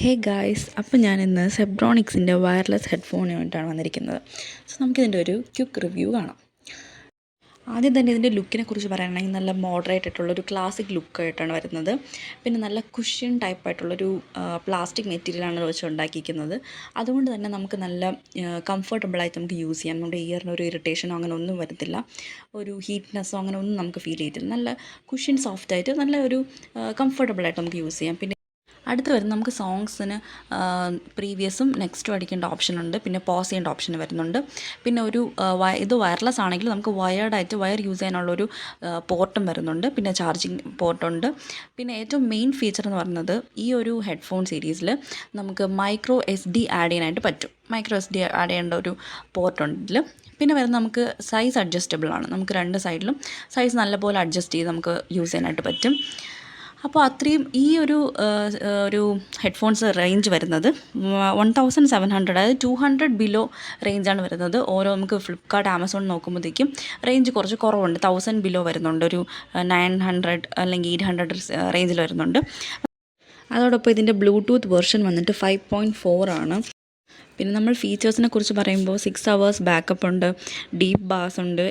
Hey guys, അപ്പോൾ ഞാനിന്ന് സെബ്രോണിക്സിൻ്റെ wireless ഹെഡ്ഫോണുമായിട്ടാണ് വന്നിരിക്കുന്നത്. സോ നമുക്കിതിൻ്റെ ഒരു ക്വിക്ക് റിവ്യൂ കാണാം. ആദ്യം തന്നെ ഇതിൻ്റെ ലുക്കിനെ കുറിച്ച് പറയുകയാണെങ്കിൽ നല്ല മോഡറേറ്റ് ആയിട്ടുള്ളൊരു ക്ലാസിക് ലുക്കായിട്ടാണ് വരുന്നത്. പിന്നെ നല്ല കുഷ്യൻ ടൈപ്പായിട്ടുള്ളൊരു പ്ലാസ്റ്റിക് മെറ്റീരിയലാണ് വെച്ച് ഉണ്ടാക്കിയിരിക്കുന്നത്. അതുകൊണ്ട് തന്നെ നമുക്ക് നല്ല കംഫർട്ടബിളായിട്ട് നമുക്ക് യൂസ് ചെയ്യാം. നമ്മുടെ ഇയറിന് ഒരു ഇറിറ്റേഷനോ അങ്ങനെ ഒന്നും വരത്തില്ല. ഒരു ഹീറ്റ്നെസ്സോ അങ്ങനെ ഒന്നും നമുക്ക് ഫീൽ ചെയ്യത്തില്ല. നല്ല കുഷ്യൻ സോഫ്റ്റായിട്ട് നല്ല ഒരു കംഫർട്ടബിളായിട്ട് നമുക്ക് യൂസ് ചെയ്യാം. പിന്നെ അടുത്ത് വരുന്ന നമുക്ക് സോങ്സിന് പ്രീവിയസും നെക്സ്റ്റും അടിക്കേണ്ട ഓപ്ഷനുണ്ട്. പിന്നെ പോസ് ചെയ്യേണ്ട ഓപ്ഷൻ വരുന്നുണ്ട്. പിന്നെ ഒരു ഇത് വയർലെസ് ആണെങ്കിൽ നമുക്ക് വയർഡായിട്ട് വയർ യൂസ് ചെയ്യാനുള്ളൊരു പോർട്ടും വരുന്നുണ്ട്. പിന്നെ ചാർജിങ് പോർട്ടുണ്ട്. പിന്നെ ഏറ്റവും മെയിൻ ഫീച്ചർ എന്ന് പറയുന്നത് ഈ ഒരു ഹെഡ്ഫോൺ സീരീസിൽ നമുക്ക് മൈക്രോ SD ആഡ് ചെയ്യാനായിട്ട് പറ്റും. മൈക്രോ SD ആഡ് ചെയ്യേണ്ട ഒരു പോർട്ടുണ്ട് ഇതിൽ. പിന്നെ വരുന്നത് നമുക്ക് സൈസ് അഡ്ജസ്റ്റബിൾ ആണ്. നമുക്ക് രണ്ട് സൈഡിലും സൈസ് നല്ലപോലെ അഡ്ജസ്റ്റ് ചെയ്ത് നമുക്ക് യൂസ് ചെയ്യാനായിട്ട് പറ്റും. അപ്പോൾ അത്രയും ഈ ഒരു ഹെഡ്ഫോൺസ് റേഞ്ച് വരുന്നത് 1700, അതായത് 200 ബിലോ റേഞ്ചാണ് വരുന്നത്. നമുക്ക് ഫ്ലിപ്കാർട്ട്, ആമസോൺ നോക്കുമ്പോഴത്തേക്കും റേഞ്ച് കുറച്ച് കുറവുണ്ട്. 1000 ബിലോ വരുന്നുണ്ട്. ഒരു 900 അല്ലെങ്കിൽ 800 റേഞ്ചിൽ വരുന്നുണ്ട്. അതോടൊപ്പം ഇതിൻ്റെ ബ്ലൂടൂത്ത് വെർഷൻ വന്നിട്ട് 5.4 ആണ്. പിന്നെ നമ്മൾ ഫീച്ചേഴ്സിനെ കുറിച്ച് പറയുമ്പോൾ 6 hours ബാക്കപ്പ് ഉണ്ട്, ഡീപ്പ് ബാസ് ഉണ്ട്,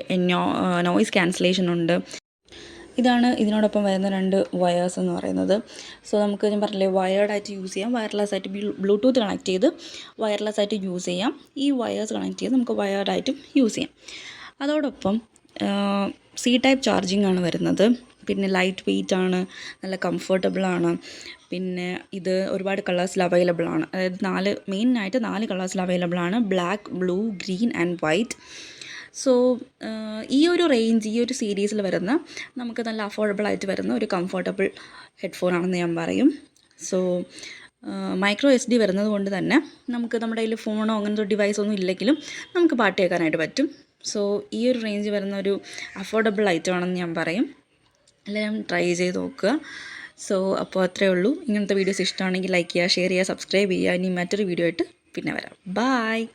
നോയ്സ് ക്യാൻസലേഷൻ ഉണ്ട്. ഇതാണ് ഇതിനോടൊപ്പം വരുന്ന 2 വയേഴ്സ് എന്ന് പറയുന്നത്. സോ നമുക്ക് ഞാൻ പറഞ്ഞില്ലേ, വയേർഡായിട്ട് യൂസ് ചെയ്യാം, വയർലെസ് ആയിട്ട് ബ്ലൂടൂത്ത് കണക്ട് ചെയ്ത് വയർലെസ് ആയിട്ട് യൂസ് ചെയ്യാം. ഈ വയേഴ്സ് കണക്ട് ചെയ്ത് നമുക്ക് വയേർഡായിട്ടും യൂസ് ചെയ്യാം. അതോടൊപ്പം C ടൈപ്പ് ചാർജിങ് ആണ് വരുന്നത്. പിന്നെ ലൈറ്റ് വെയ്റ്റ് ആണ്, നല്ല കംഫർട്ടബിളാണ്. പിന്നെ ഇത് ഒരുപാട് കളേഴ്സിൽ അവൈലബിൾ ആണ്. അതായത് മെയിനായിട്ട് 4 കളേഴ്സിൽ അവൈലബിൾ ആണ്: black, blue, green and white. So ഈ ഒരു റേഞ്ച്, ഈ ഒരു സീരീസിൽ വരുന്ന നമുക്ക് നല്ല അഫോർഡബിളായിട്ട് വരുന്ന ഒരു കംഫർട്ടബിൾ ഹെഡ്ഫോണാണെന്ന് ഞാൻ പറയും. സോ മൈക്രോ SD വരുന്നത് കൊണ്ട് തന്നെ നമുക്ക് നമ്മുടെ കയ്യിൽ ഫോണോ അങ്ങനത്തെ ഡിവൈസൊന്നും ഇല്ലെങ്കിലും നമുക്ക് പാട്ട് കേൾക്കാനായിട്ട് പറ്റും. സോ ഈ ഒരു റേഞ്ച് വരുന്ന ഒരു അഫോർഡബിൾ ഐറ്റം ആണെന്ന് ഞാൻ പറയും. എല്ലാവരും ട്രൈ ചെയ്ത് നോക്കുക. സോ അപ്പോൾ അത്രയേ ഉള്ളൂ. ഇങ്ങനത്തെ വീഡിയോസ് ഇഷ്ടമാണെങ്കിൽ ലൈക്ക് ചെയ്യുക, ഷെയർ ചെയ്യുക, സബ്സ്ക്രൈബ് ചെയ്യുക. ഇനി മറ്റൊരു വീഡിയോ ആയിട്ട് പിന്നെ വരാം. ബായ്.